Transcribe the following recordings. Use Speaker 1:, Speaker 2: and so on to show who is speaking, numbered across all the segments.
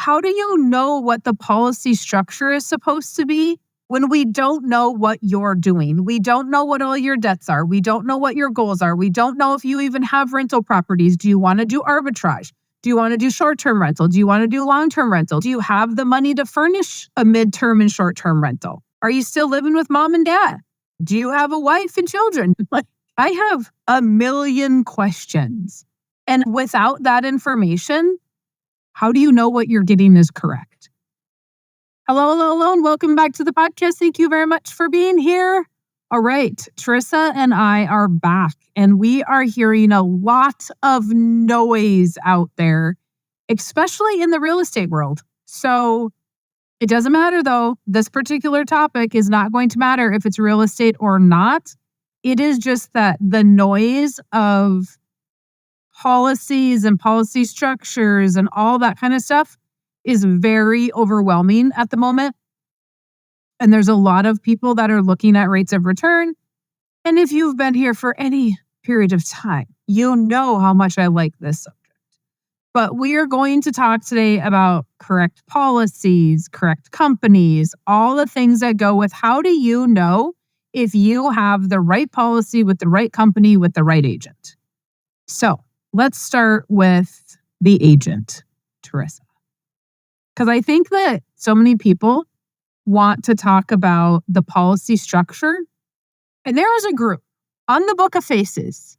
Speaker 1: how do you know what the policy structure is supposed to be when we don't know what you're doing? We don't know what all your debts are. We don't know what your goals are. We don't know if you even have rental properties. Do you want to do arbitrage? Do you want to do short-term rental? Do you want to do long-term rental? Do you have the money to furnish a mid-term and short-term rental? Are you still living with mom and dad? Do you have a wife and children? I have a million questions. And without that information, how do you know what you're getting is correct? Hello, and welcome back to the podcast. Thank you very much for being here. All right, Tarisa and I are back, and we are hearing a lot of noise out there, especially in the real estate world. So it doesn't matter, though. This particular topic is not going to matter if it's real estate or not. It is just that the noise of policies and policy structures and all that kind of stuff is very overwhelming at the moment. And there's a lot of people that are looking at rates of return. And if you've been here for any period of time, you know how much I like this subject. But we are going to talk today about correct policies, correct companies, all the things that go with how do you know if you have the right policy with the right company with the right agent. So let's start with the agent, Tarisa. Because I think that so many people want to talk about the policy structure. And there is a group on the Book of Faces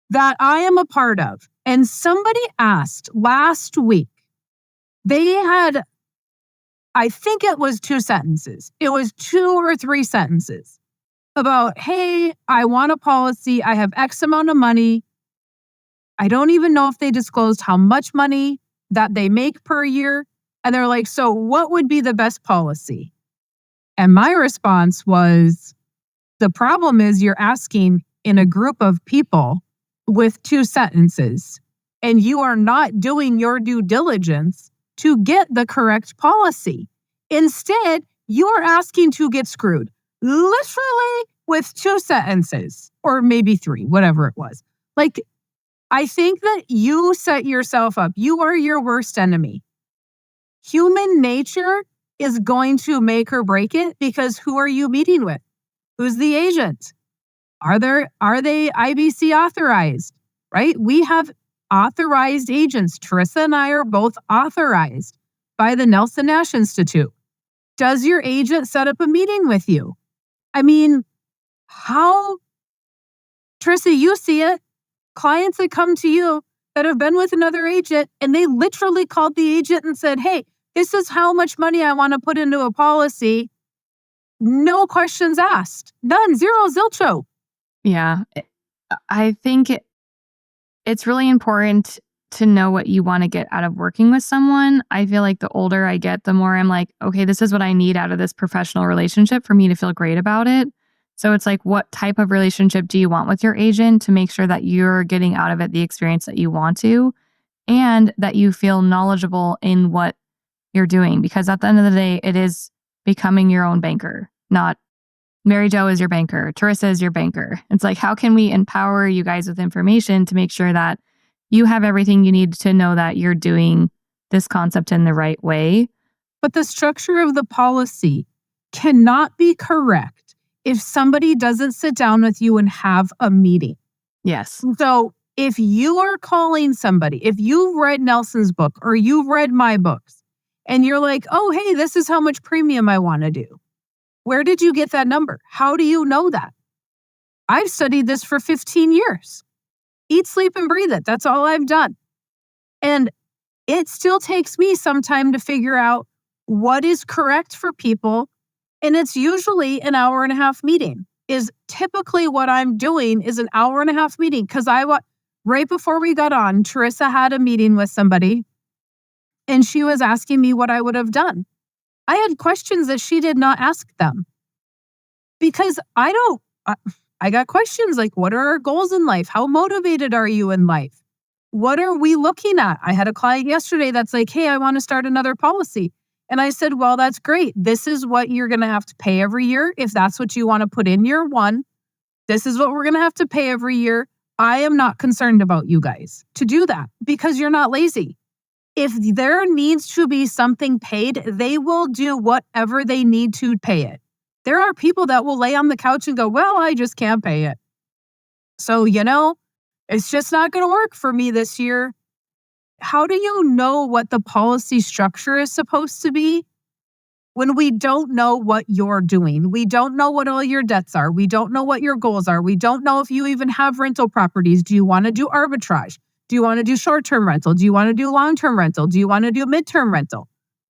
Speaker 1: that I am a part of. And somebody asked last week, they had, I think it was 2 sentences. It was 2 or 3 sentences about, hey, I want a policy. I have X amount of money. I don't even know if they disclosed how much money that they make per year. And they're like, so what would be the best policy? And my response was, the problem is you're asking in a group of people with 2 sentences, and you are not doing your due diligence to get the correct policy. Instead, you are asking to get screwed, literally with 2 sentences, or maybe 3, whatever it was. Like, I think that you set yourself up. You are your worst enemy. Human nature is going to make or break it because who are you meeting with? Who's the agent? Are they IBC authorized? Right? We have authorized agents. Tarisa and I are both authorized by the Nelson Nash Institute. Does your agent set up a meeting with you? I mean, how? Tarisa, you see it. Clients that come to you that have been with another agent and they literally called the agent and said, hey, this is how much money I want to put into a policy. No questions asked. None. Zero zilcho.
Speaker 2: Yeah. I think it's really important to know what you want to get out of working with someone. I feel like the older I get, the more I'm like, okay, this is what I need out of this professional relationship for me to feel great about it. So it's like, what type of relationship do you want with your agent to make sure that you're getting out of it the experience that you want to, and that you feel knowledgeable in what you're doing? Because at the end of the day, it is becoming your own banker, not Mary Jo is your banker, Tarisa is your banker. It's like, how can we empower you guys with information to make sure that you have everything you need to know that you're doing this concept in the right way?
Speaker 1: But the structure of the policy cannot be correct if somebody doesn't sit down with you and have a meeting.
Speaker 2: Yes.
Speaker 1: So if you are calling somebody, if you've read Nelson's book or you've read my books and you're like, oh, hey, this is how much premium I want to do. Where did you get that number? How do you know that? I've studied this for 15 years. Eat, sleep, and breathe it. That's all I've done. And it still takes me some time to figure out what is correct for people. And it's usually an hour and a half meeting is typically what I'm doing is an hour and a half meeting. Because right before we got on, Tarisa had a meeting with somebody and she was asking me what I would have done. I had questions that she did not ask them because I got questions like, what are our goals in life? How motivated are you in life? What are we looking at? I had a client yesterday that's like, hey, I want to start another policy. And I said, well, that's great. This is what you're going to have to pay every year. If that's what you want to put in year 1, this is what we're going to have to pay every year. I am not concerned about you guys to do that because you're not lazy. If there needs to be something paid, they will do whatever they need to pay it. There are people that will lay on the couch and go, well, I just can't pay it. So, it's just not going to work for me this year. How do you know what the policy structure is supposed to be when we don't know what you're doing? We don't know what all your debts are. We don't know what your goals are. We don't know if you even have rental properties. Do you want to do arbitrage? Do you want to do short-term rental? Do you want to do long-term rental? Do you want to do midterm rental?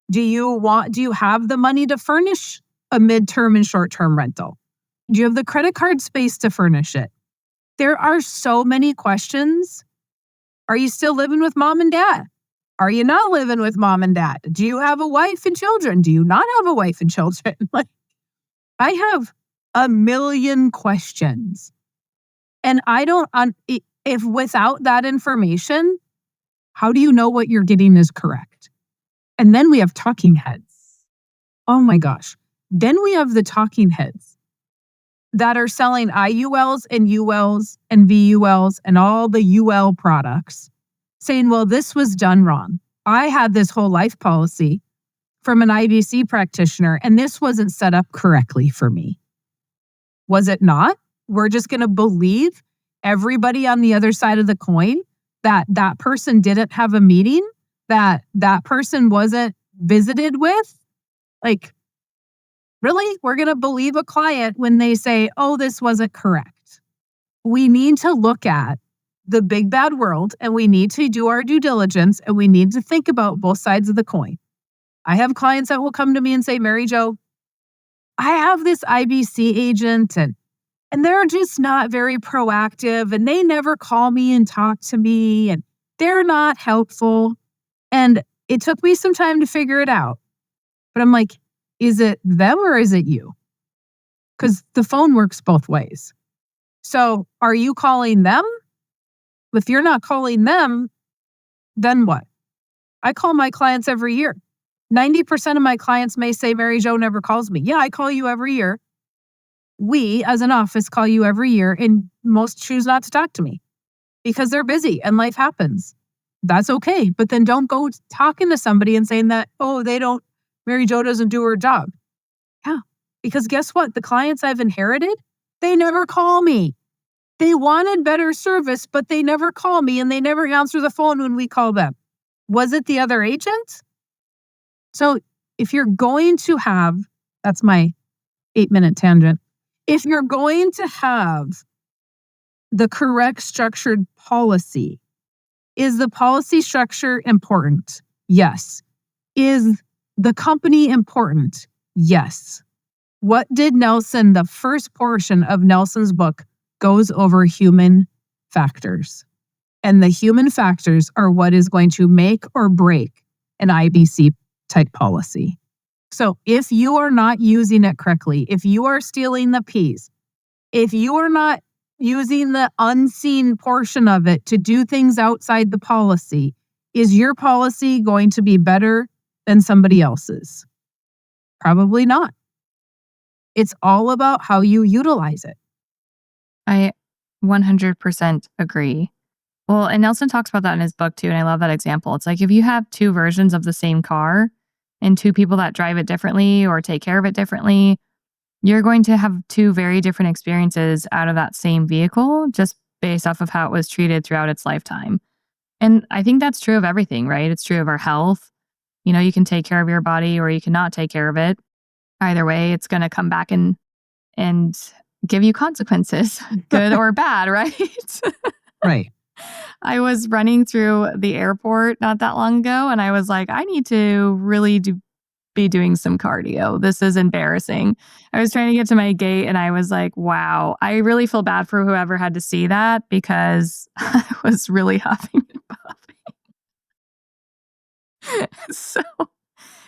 Speaker 1: Do you have the money to furnish a midterm and short-term rental? Do you have the credit card space to furnish it? There are so many questions. Are you still living with mom and dad? Are you not living with mom and dad? Do you have a wife and children? Do you not have a wife and children? I have a million questions. And I don't, if without that information, how do you know what you're getting is correct? And then we have talking heads. Oh my gosh. Then we have the talking heads that are selling IULs and ULs and VULs and all the UL products, saying, well, this was done wrong. I had this whole life policy from an IBC practitioner, and this wasn't set up correctly for me. Was it not? We're just going to believe everybody on the other side of the coin that that person didn't have a meeting, that that person wasn't visited with? Really? We're going to believe a client when they say, oh, this wasn't correct. We need to look at the big bad world, and we need to do our due diligence, and we need to think about both sides of the coin. I have clients that will come to me and say, Mary Jo, I have this IBC agent and they're just not very proactive, and they never call me and talk to me, and they're not helpful. And it took me some time to figure it out. But I'm like, is it them or is it you? Because the phone works both ways. So are you calling them? If you're not calling them, then what? I call my clients every year. 90% of my clients may say, Mary Jo never calls me. Yeah, I call you every year. We, as an office, call you every year, and most choose not to talk to me because they're busy and life happens. That's okay. But then don't go talking to somebody and saying that, oh, Mary Jo doesn't do her job. Yeah, because guess what? The clients I've inherited, they never call me. They wanted better service, but they never call me, and they never answer the phone when we call them. Was it the other agent? So if you're going to have, that's my 8-minute tangent. If you're going to have the correct structured policy, is the policy structure important? Yes. Is the company important? Yes. What did Nelson, the first portion of Nelson's book, goes over human factors. And the human factors are what is going to make or break an IBC type policy. So if you are not using it correctly, if you are stealing the peas, if you are not using the unseen portion of it to do things outside the policy, is your policy going to be better than somebody else's? Probably not. It's all about how you utilize it.
Speaker 2: I 100% agree. Well, and Nelson talks about that in his book too, and I love that example. It's like if you have two versions of the same car and two people that drive it differently or take care of it differently, you're going to have two very different experiences out of that same vehicle just based off of how it was treated throughout its lifetime. And I think that's true of everything, right? It's true of our health. You can take care of your body or you cannot take care of it. Either way, it's going to come back and give you consequences, good or bad, right?
Speaker 1: Right.
Speaker 2: I was running through the airport not that long ago, and I was like, I need to really be doing some cardio. This is embarrassing. I was trying to get to my gate, and I was like, wow, I really feel bad for whoever had to see that because I was really huffing and puffing. So,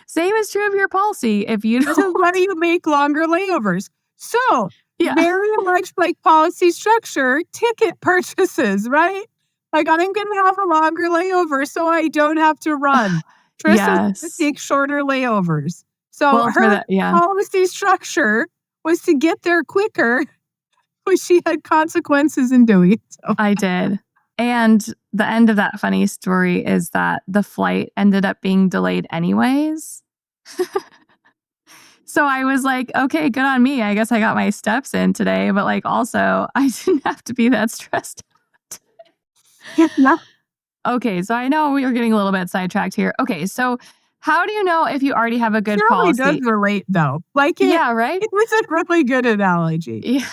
Speaker 2: same is true of your policy. If you
Speaker 1: This is why you make longer layovers. So,
Speaker 2: Yeah.
Speaker 1: very much like policy structure, ticket purchases, right? Like, I'm going to have a longer layover so I don't have to run. Tristan's going to
Speaker 2: Yes.
Speaker 1: take shorter layovers. So
Speaker 2: Well, for
Speaker 1: her
Speaker 2: that, yeah.
Speaker 1: policy structure was to get there quicker, but she had consequences in doing so.
Speaker 2: I did. And the end of that funny story is that the flight ended up being delayed anyways. So I was like, okay, good on me. I guess I got my steps in today, but like also I didn't have to be that stressed out.
Speaker 1: Yeah, no,
Speaker 2: Okay, so I know we are getting a little bit sidetracked here. Okay, so how do you know if you already have a
Speaker 1: it
Speaker 2: good
Speaker 1: really does
Speaker 2: policy?
Speaker 1: relate though. Like
Speaker 2: Yeah, right?
Speaker 1: it was a really good analogy.
Speaker 2: Yeah.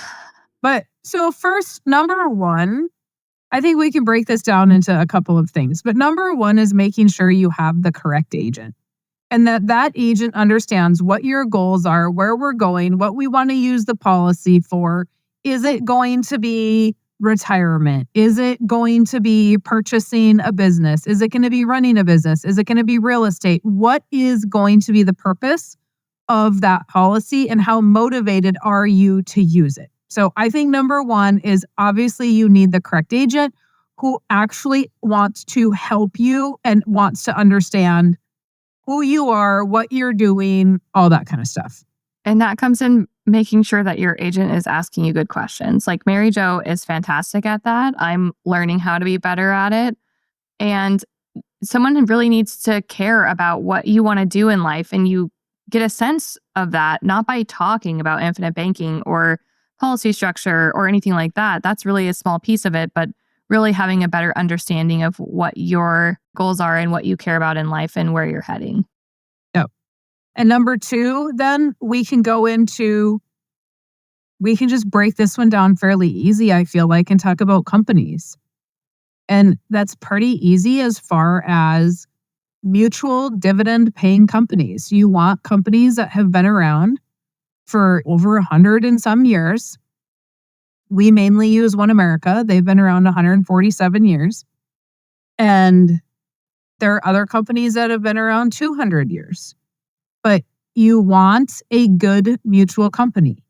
Speaker 1: But so first, number one, I think we can break this down into a couple of things. But number one is making sure you have the correct agent and that agent understands what your goals are, where we're going, what we want to use the policy for. Is it going to be retirement? Is it going to be purchasing a business? Is it going to be running a business? Is it going to be real estate? What is going to be the purpose of that policy and how motivated are you to use it? So I think number one is obviously you need the correct agent who actually wants to help you and wants to understand who you are, what you're doing, all that kind of stuff.
Speaker 2: And that comes in making sure that your agent is asking you good questions. Like Mary Jo is fantastic at that. I'm learning how to be better at it. And someone really needs to care about what you want to do in life. And you get a sense of that not by talking about infinite banking or policy structure or anything like that. That's really a small piece of it, but really having a better understanding of what your goals are and what you care about in life and where you're heading.
Speaker 1: Yep. And number two, then we can just break this one down fairly easy, I feel like, and talk about companies. And that's pretty easy as far as mutual dividend paying companies. You want companies that have been around for over 100 and some years. We mainly use One America. They've been around 147 years. And there are other companies that have been around 200 years. But you want a good mutual company.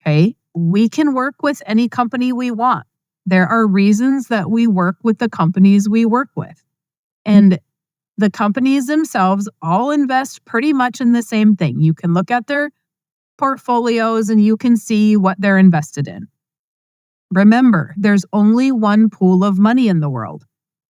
Speaker 1: Okay. We can work with any company we want. There are reasons that we work with the companies we work with. And the companies themselves all invest pretty much in the same thing. You can look at their portfolios and you can see what they're invested in. Remember, there's only one pool of money in the world.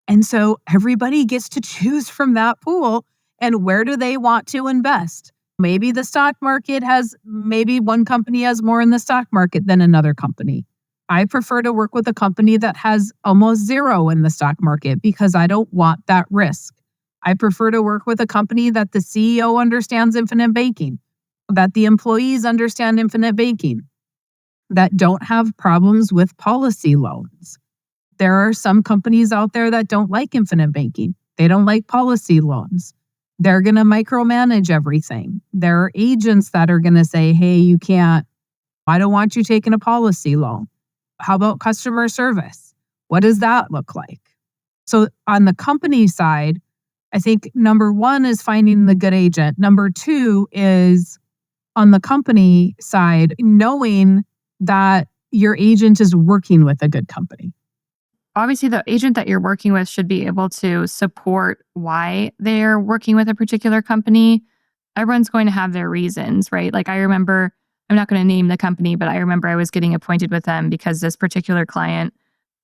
Speaker 1: And so everybody gets to choose from that pool and where do they want to invest. Maybe the stock market maybe one company has more in the stock market than another company. I prefer to work with a company that has almost zero in the stock market because I don't want that risk. I prefer to work with a company that the CEO understands infinite banking, that the employees understand infinite banking, that don't have problems with policy loans. There are some companies out there that don't like infinite banking. They don't like policy loans. They're going to micromanage everything. There are agents that are going to say, hey, you can't, I don't want you taking a policy loan. How about customer service? What does that look like? So on the company side, I think number one is finding the good agent. Number two is on the company side, knowing that your agent is working with a good company.
Speaker 2: Obviously, the agent that you're working with should be able to support why they're working with a particular company. Everyone's going to have their reasons, right? Like I remember, I'm not going to name the company, but I remember I was getting appointed with them because this particular client,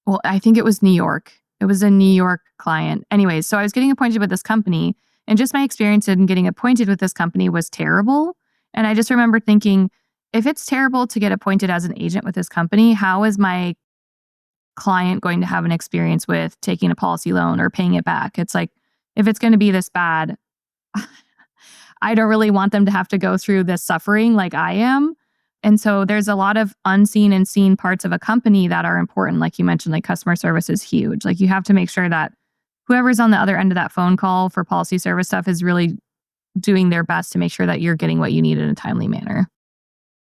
Speaker 2: well, I think it was New York. It was a New York client. Anyways, so I was getting appointed with this company, and just my experience in getting appointed with this company was terrible. And I just remember thinking, if it's terrible to get appointed as an agent with this company, how is my client going to have an experience with taking a policy loan or paying it back? It's like, if it's going to be this bad, I don't really want them to have to go through this suffering like I am. And so there's a lot of unseen and seen parts of a company that are important. Like you mentioned, like customer service is huge. Like you have to make sure that whoever's on the other end of that phone call for policy service stuff is really doing their best to make sure that you're getting what you need in a timely manner.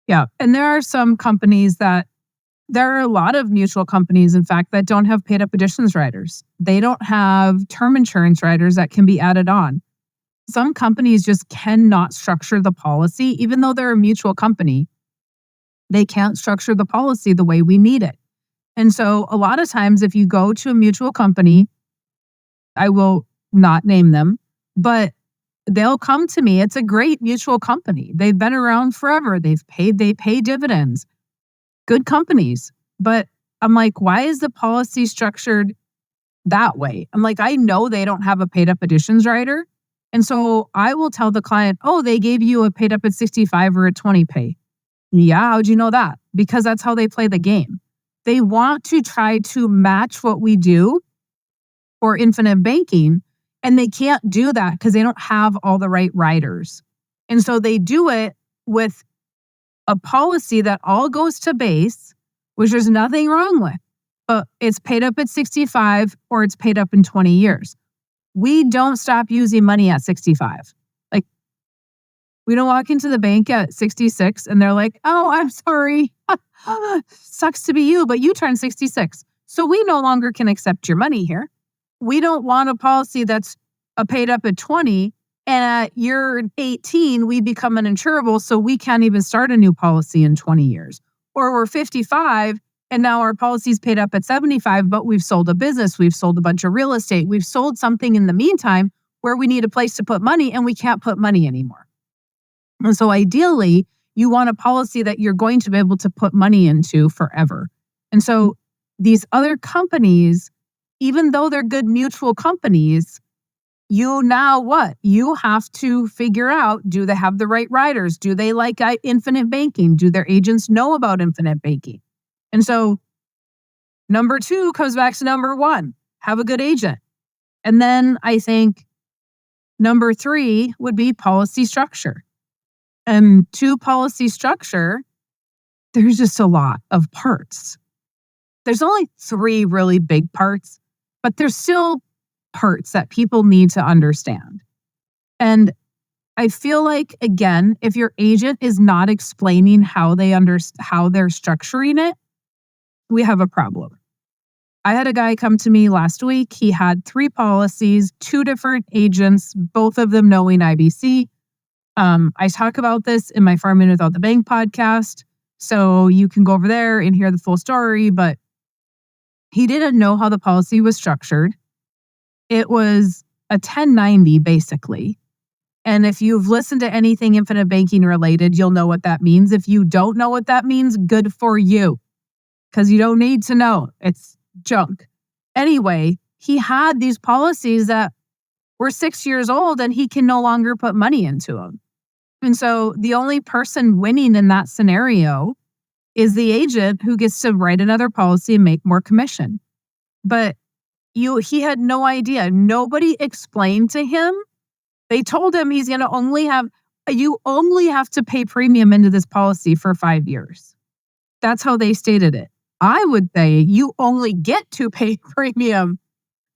Speaker 1: Yeah. And there are a lot of mutual companies, in fact, that don't have paid up additions riders. They don't have term insurance riders that can be added on. Some companies just cannot structure the policy, even though they're a mutual company. They can't structure the policy the way we need it. And so a lot of times if you go to a mutual company, I will not name them, but they'll come to me. It's a great mutual company. They've been around forever. They pay dividends. Good companies. But I'm like, why is the policy structured that way. I'm like, I know they don't have a paid up additions rider. And so I will tell the client, oh, they gave you a paid up at 65 or a 20 pay. Yeah, how'd you know that? Because that's how they play the game. They want to try to match what we do for infinite banking, and they can't do that because they don't have all the right riders. And so they do it with a policy that all goes to base, which there's nothing wrong with, but it's paid up at 65 or it's paid up in 20 years. We don't stop using money at 65. Like, we don't walk into the bank at 66 and they're like, oh, I'm sorry. Sucks to be you, but you turned 66. So we no longer can accept your money here. We don't want a policy that's paid up at 20 and at year 18, we become uninsurable. So we can't even start a new policy in 20 years. Or we're 55 and now our policy's paid up at 75, but we've sold a business, we've sold a bunch of real estate, we've sold something in the meantime where we need a place to put money and we can't put money anymore. And so ideally, you want a policy that you're going to be able to put money into forever. And so these other companies, even though they're good mutual companies, you now what? You have to figure out, do they have the right riders? Do they like infinite banking? Do their agents know about infinite banking? And so number 2 comes back to number 1, have a good agent. And then I think number 3 would be policy structure. And to policy structure, there's just a lot of parts. There's only 3 really big parts, but there's still parts that people need to understand. And I feel like, again, if your agent is not explaining how they're structuring it, we have a problem. I had a guy come to me last week. He had 3 policies, 2 different agents, both of them knowing IBC. I talk about this in my Farming Without the Bank podcast, so you can go over there and hear the full story, but he didn't know how the policy was structured. It was a 1090 basically. And if you've listened to anything infinite banking related, you'll know what that means. If you don't know what that means, good for you, because you don't need to know. It's junk. Anyway, he had these policies that were 6 years old and he can no longer put money into them. And so the only person winning in that scenario is the agent who gets to write another policy and make more commission. But he had no idea. Nobody explained to him. They told him he's going to you only have to pay premium into this policy for 5 years. That's how they stated it. I would say you only get to pay premium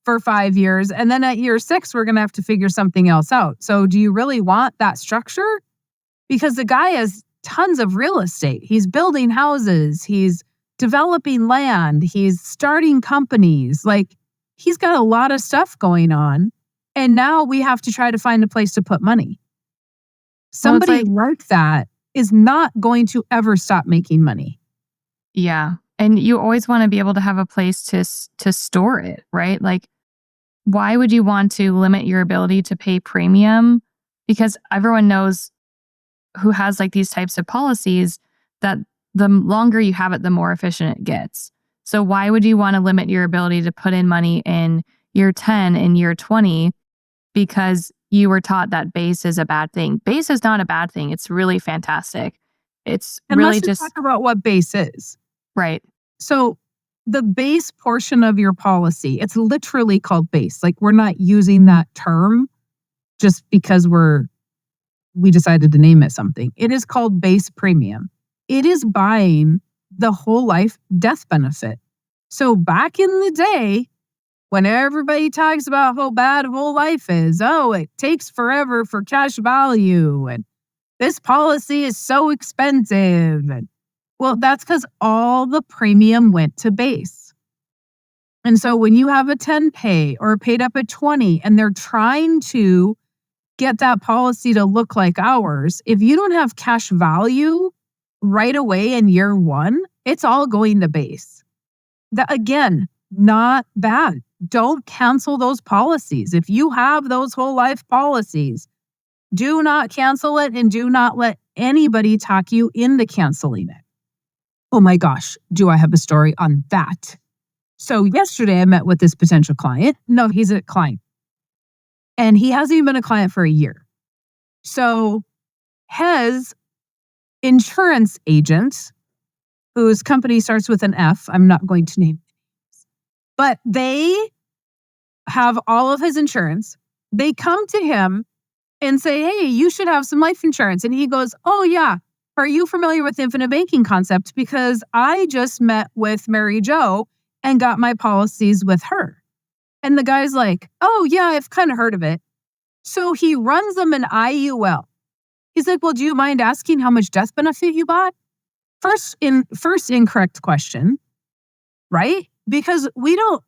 Speaker 1: for 5 years. And then at year 6, we're going to have to figure something else out. So do you really want that structure? Because the guy has tons of real estate. He's building houses. He's developing land. He's starting companies. Like, he's got a lot of stuff going on. And now we have to try to find a place to put money. Somebody like that is not going to ever stop making money.
Speaker 2: Yeah. And you always want to be able to have a place to store it, right? Like, why would you want to limit your ability to pay premium? Because everyone knows who has like these types of policies that the longer you have it, the more efficient it gets. So why would you want to limit your ability to put in money in year 10 and year 20 because you were taught that base is a bad thing? Base is not a bad thing. It's really fantastic. It's
Speaker 1: and
Speaker 2: really
Speaker 1: let's
Speaker 2: just
Speaker 1: talk about what base is.
Speaker 2: Right.
Speaker 1: So the base portion of your policy, it's literally called base. Like, we're not using that term just because we decided to name it something. It is called base premium. It is buying the whole life death benefit. So back in the day, when everybody talks about how bad whole life is, oh, it takes forever for cash value, and this policy is so expensive. And well, that's because all the premium went to base. And so when you have a 10 pay or paid up at 20 and they're trying to get that policy to look like ours, if you don't have cash value right away in year 1, it's all going to base. That, again, not bad. Don't cancel those policies. If you have those whole life policies, do not cancel it and do not let anybody talk you into canceling it. Oh my gosh, do I have a story on that? So yesterday I met with this potential client. No, he's a client. And he hasn't even been a client for a year. So his insurance agent, whose company starts with an F, I'm not going to name, but they have all of his insurance. They come to him and say, hey, you should have some life insurance. And he goes, oh, yeah. Are you familiar with infinite banking concept? Because I just met with Mary Jo and got my policies with her. And the guy's like, oh, yeah, I've kind of heard of it. So he runs them an IUL. He's like, well, do you mind asking how much death benefit you bought? First incorrect question, right? Because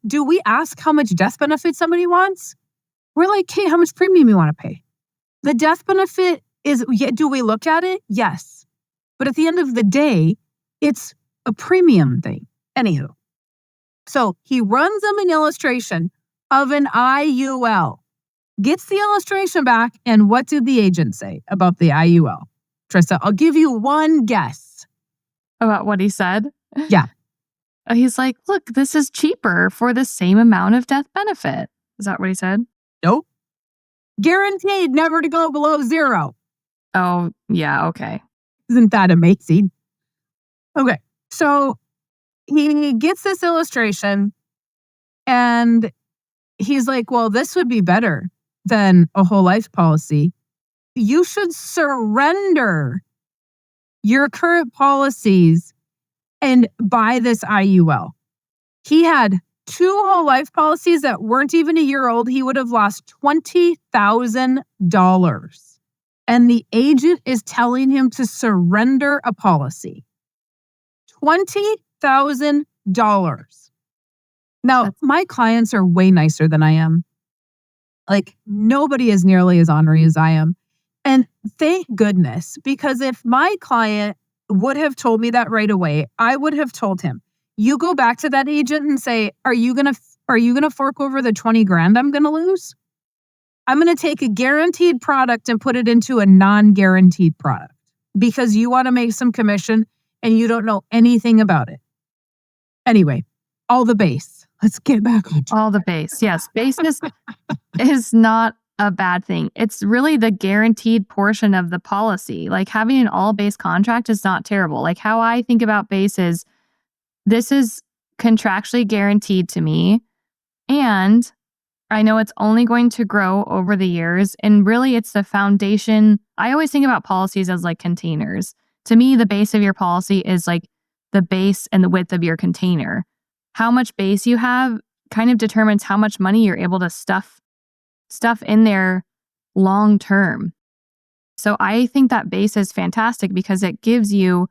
Speaker 1: do we ask how much death benefit somebody wants? We're like, hey, how much premium you want to pay? The death benefit is, do we look at it? Yes. But at the end of the day, it's a premium thing. Anywho, so he runs them an illustration of an IUL, gets the illustration back, and what did the agent say about the IUL? Tarisa, I'll give you one guess.
Speaker 2: About what he said?
Speaker 1: Yeah.
Speaker 2: He's like, look, this is cheaper for the same amount of death benefit. Is that what he said?
Speaker 1: Nope. Guaranteed never to go below 0.
Speaker 2: Oh, yeah, okay.
Speaker 1: Isn't that amazing? Okay, so he gets this illustration and he's like, well, this would be better than a whole life policy. You should surrender your current policies and buy this IUL. He had 2 whole life policies that weren't even a year old. He would have lost $20,000. And the agent is telling him to surrender a policy. $20,000. Now, my clients are way nicer than I am. Like, nobody is nearly as ornery as I am. And thank goodness, because if my client would have told me that right away, I would have told him, you go back to that agent and say, are you going to fork over the 20 grand I'm going to lose? I'm going to take a guaranteed product and put it into a non-guaranteed product because you want to make some commission and you don't know anything about it. Anyway, all the base. Let's get back on track.
Speaker 2: All the base. Yes. Base is not a bad thing. It's really the guaranteed portion of the policy. Like having an all base contract is not terrible. Like how I think about base is this is contractually guaranteed to me. And I know it's only going to grow over the years. And really, it's the foundation. I always think about policies as like containers. To me, the base of your policy is like the base and the width of your container. How much base you have kind of determines how much money you're able to stuff in there long term. So I think that base is fantastic because it gives you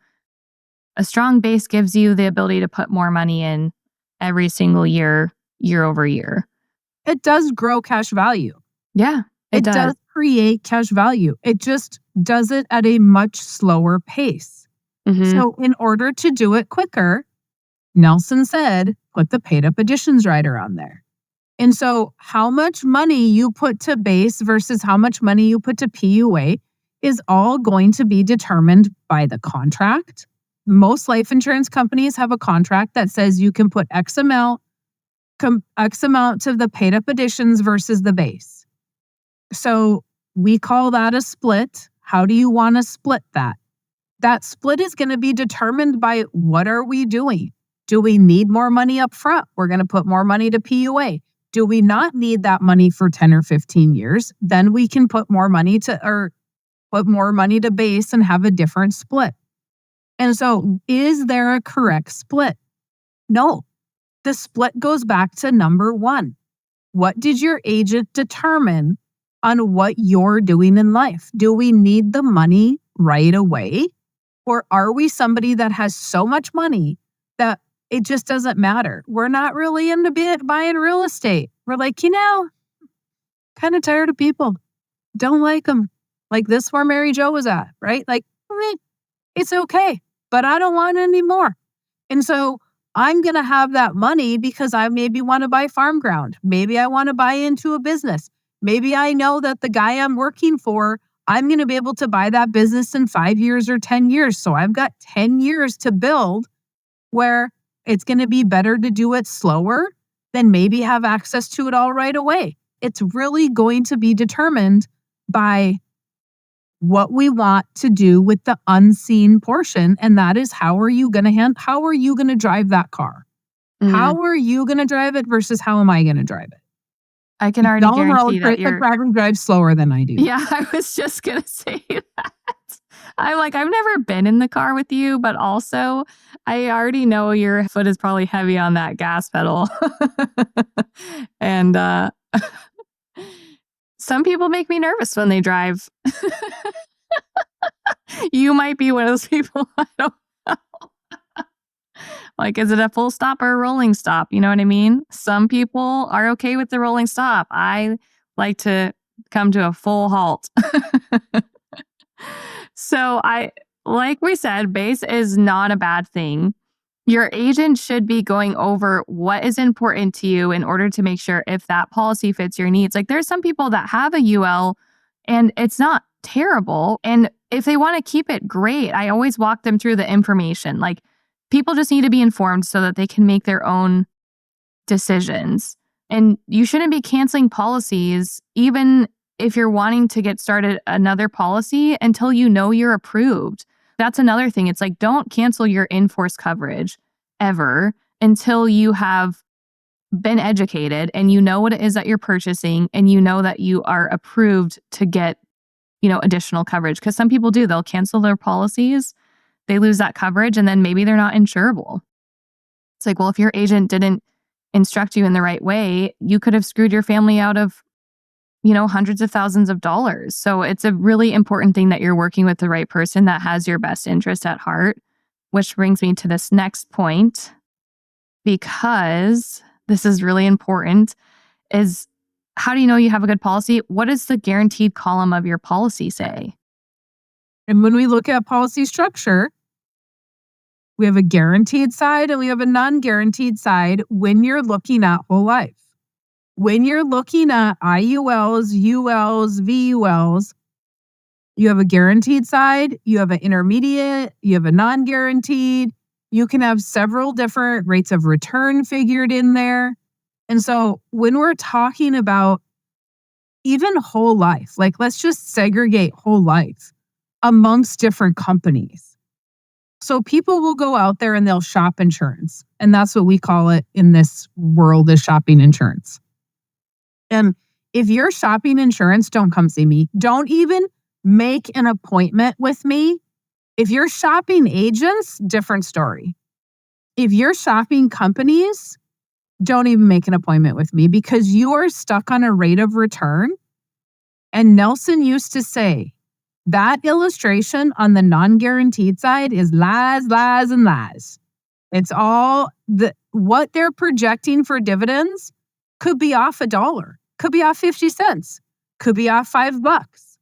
Speaker 2: a strong base, gives you the ability to put more money in every single year over year.
Speaker 1: It does grow cash value.
Speaker 2: Yeah,
Speaker 1: it does create cash value. It just does it at a much slower pace. Mm-hmm. So in order to do it quicker, Nelson said, put the paid up additions rider on there. And so how much money you put to base versus how much money you put to PUA is all going to be determined by the contract. Most life insurance companies have a contract that says you can put X amount to the paid up additions versus the base. So we call that a split. How do you want to split that? That split is going to be determined by what are we doing? Do we need more money up front? We're going to put more money to PUA. Do we not need that money for 10 or 15 years? Then we can put more money to base and have a different split. And so is there a correct split? No. The split goes back to number 1. What did your agent determine on what you're doing in life? Do we need the money right away? Or are we somebody that has so much money that it just doesn't matter? We're not really into buying real estate. We're like, kind of tired of people. Don't like them. Like this where Mary Jo was at, right? Like, it's okay, but I don't want any more. And so I'm going to have that money because I maybe want to buy farm ground. Maybe I want to buy into a business. Maybe I know that the guy I'm working for, I'm going to be able to buy that business in 5 years or 10 years. So I've got 10 years to build where It's going to be better to do it slower than maybe have access to it all right away. It's really going to be determined by what we want to do with the unseen portion. And that is, how are you going to drive that car? How are you going to drive it versus how am I going to drive it?
Speaker 2: I can already guarantee that
Speaker 1: you're driving drives slower than I do.
Speaker 2: Yeah, I was just going to say that. I'm like, I've never been in the car with you, but also I already know your foot is probably heavy on that gas pedal. And some people make me nervous when they drive. You might be one of those people. I don't know. Like, is it a full stop or a rolling stop? You know what I mean? Some people are okay with the rolling stop. I like to come to a full halt. So like we said, base is not a bad thing. Your agent should be going over what is important to you in order to make sure if that policy fits your needs. Like, there's some people that have a UL and it's not terrible. And if they want to keep it, great. I always walk them through the information. Like, people just need to be informed so that they can make their own decisions. And you shouldn't be canceling policies, even if you're wanting to get started another policy, until you know you're approved. That's another thing. It's like, don't cancel your in-force coverage ever until you have been educated and you know what it is that you're purchasing and you know that you are approved to get, additional coverage. Because some people do. They'll cancel their policies, they lose that coverage, and then maybe they're not insurable. It's like, well, if your agent didn't instruct you in the right way, you could have screwed your family out of hundreds of thousands of dollars. So it's a really important thing that you're working with the right person that has your best interest at heart, which brings me to this next point, because this is really important, is how do you know you have a good policy? What does the guaranteed column of your policy say?
Speaker 1: And when we look at policy structure, we have a guaranteed side and we have a non-guaranteed side when you're looking at whole life. When you're looking at IULs, ULs, VULs, you have a guaranteed side, you have an intermediate, you have a non-guaranteed. You can have several different rates of return figured in there. And so when we're talking about even whole life, like, let's just segregate whole life amongst different companies. So people will go out there and they'll shop insurance. And that's what we call it in this world, is shopping insurance. And if you're shopping insurance, don't come see me. Don't even make an appointment with me. If you're shopping agents, different story. If you're shopping companies, don't even make an appointment with me, because you are stuck on a rate of return. And Nelson used to say, that illustration on the non-guaranteed side is lies, lies, and lies. It's all what they're projecting for dividends could be off $1, could be off 50 cents, could be off $5.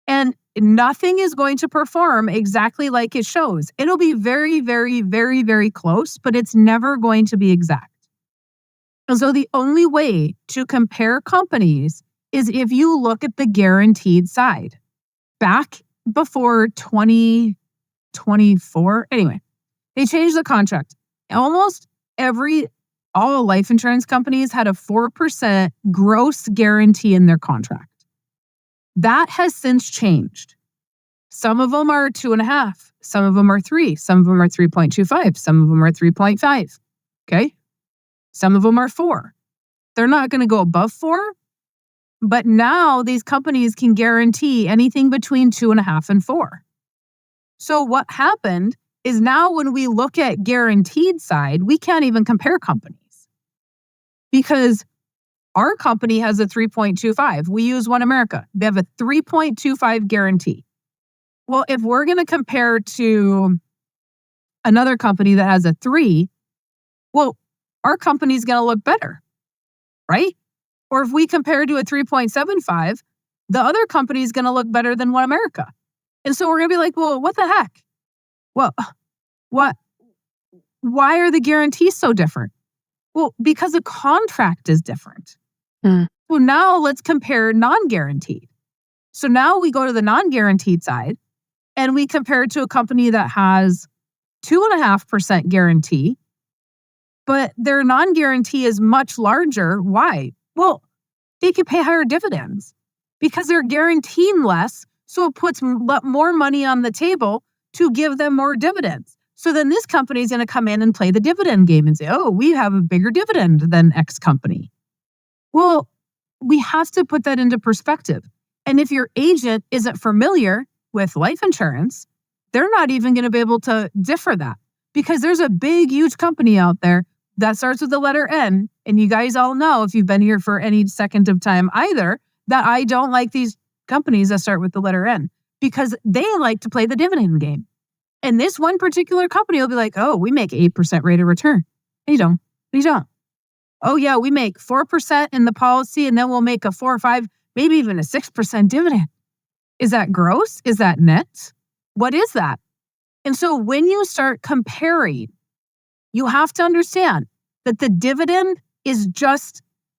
Speaker 1: And nothing is going to perform exactly like it shows. It'll be very, very, very, very close, but it's never going to be exact. And so the only way to compare companies is if you look at the guaranteed side. Back before 2024, anyway, they changed the contract. Almost all life insurance companies had a 4% gross guarantee in their contract. That has since changed. Some of them are 2.5, some of them are 3, some of them are 3.25, some of them are 3.5. Okay. Some of them are 4. They're not going to go above 4. But now these companies can guarantee anything between 2.5 and 4. So what happened is, now when we look at guaranteed side, we can't even compare companies, because our company has a 3.25. We use One America. They have a 3.25 guarantee. Well, if we're going to compare to another company that has a 3, well, our company's going to look better, right? Or if we compare to a 3.75, the other company is going to look better than One America. And so we're going to be like, well, what the heck? Well, why are the guarantees so different? Well, because the contract is different. So now let's compare non-guaranteed. So now we go to the non-guaranteed side and we compare it to a company that has 2.5% guarantee but their non-guarantee is much larger. Why? Well, they can pay higher dividends because they're guaranteeing less. So it puts more money on the table to give them more dividends. So then this company is going to come in and play the dividend game and say, oh, we have a bigger dividend than X company. Well, we have to put that into perspective. And if your agent isn't familiar with life insurance, they're not even going to be able to differ that because there's a big, huge company out there that starts with the letter N. And you guys all know, if you've been here for any second of time either, that I don't like these companies that start with the letter N because they like to play the dividend game. And this one particular company will be like, oh, we make 8% rate of return. You don't. You don't. Oh, yeah, we make 4% in the policy and then we'll make a 4 or 5, maybe even a 6% dividend. Is that gross? Is that net? What is that? And so when you start comparing, you have to understand that the dividend is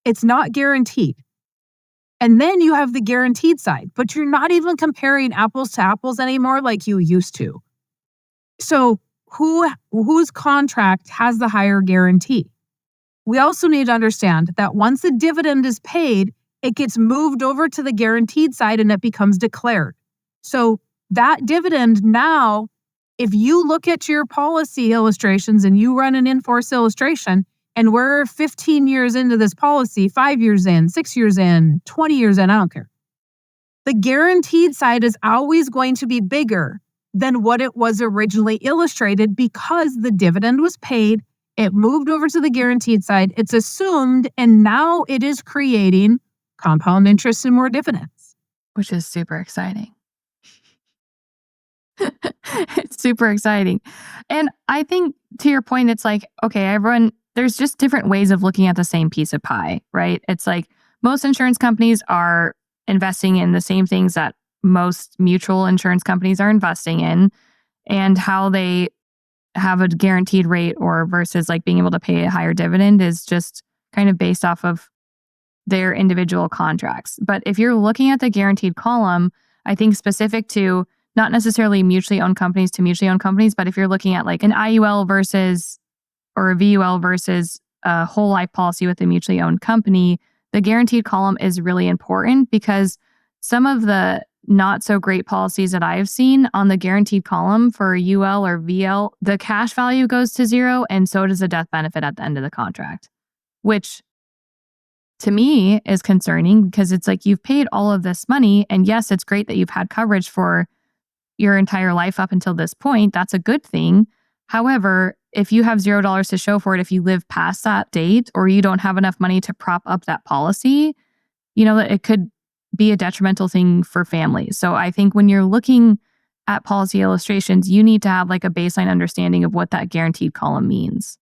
Speaker 1: it's not guaranteed. And then you have the guaranteed side, but you're not even comparing apples to apples anymore like you used to. So whose contract has the higher guarantee? We also need to understand that once the dividend is paid, it gets moved over to the guaranteed side and it becomes declared. So that dividend now, if you look at your policy illustrations and you run an in-force illustration, and we're 15 years into this policy, 5 years in, 6 years in, 20 years in, I don't care. The guaranteed side is always going to be bigger than what it was originally illustrated because the dividend was paid, it moved over to the guaranteed side, it's assumed, and now it is creating compound interest and more dividends.
Speaker 2: Which is super exciting. It's super exciting. And I think to your point, it's like, okay, there's just different ways of looking at the same piece of pie, right? It's like most insurance companies are investing in the same things that most mutual insurance companies are investing in, and how they have a guaranteed rate or versus like being able to pay a higher dividend is just kind of based off of their individual contracts. But if you're looking at the guaranteed column, I think specific to not necessarily mutually owned companies to mutually owned companies, but if you're looking at like an IUL versus or a VUL versus a whole life policy with a mutually owned company, the guaranteed column is really important because some of the not so great policies that I've seen on the guaranteed column for UL or VL, the cash value goes to zero and so does the death benefit at the end of the contract, which to me is concerning because it's like you've paid all of this money and yes, it's great that you've had coverage for your entire life up until this point. That's a good thing. However, if you have $0 to show for it, if you live past that date or you don't have enough money to prop up that policy, it could be a detrimental thing for families. So I think when you're looking at policy illustrations, you need to have like a baseline understanding of what that guaranteed column means.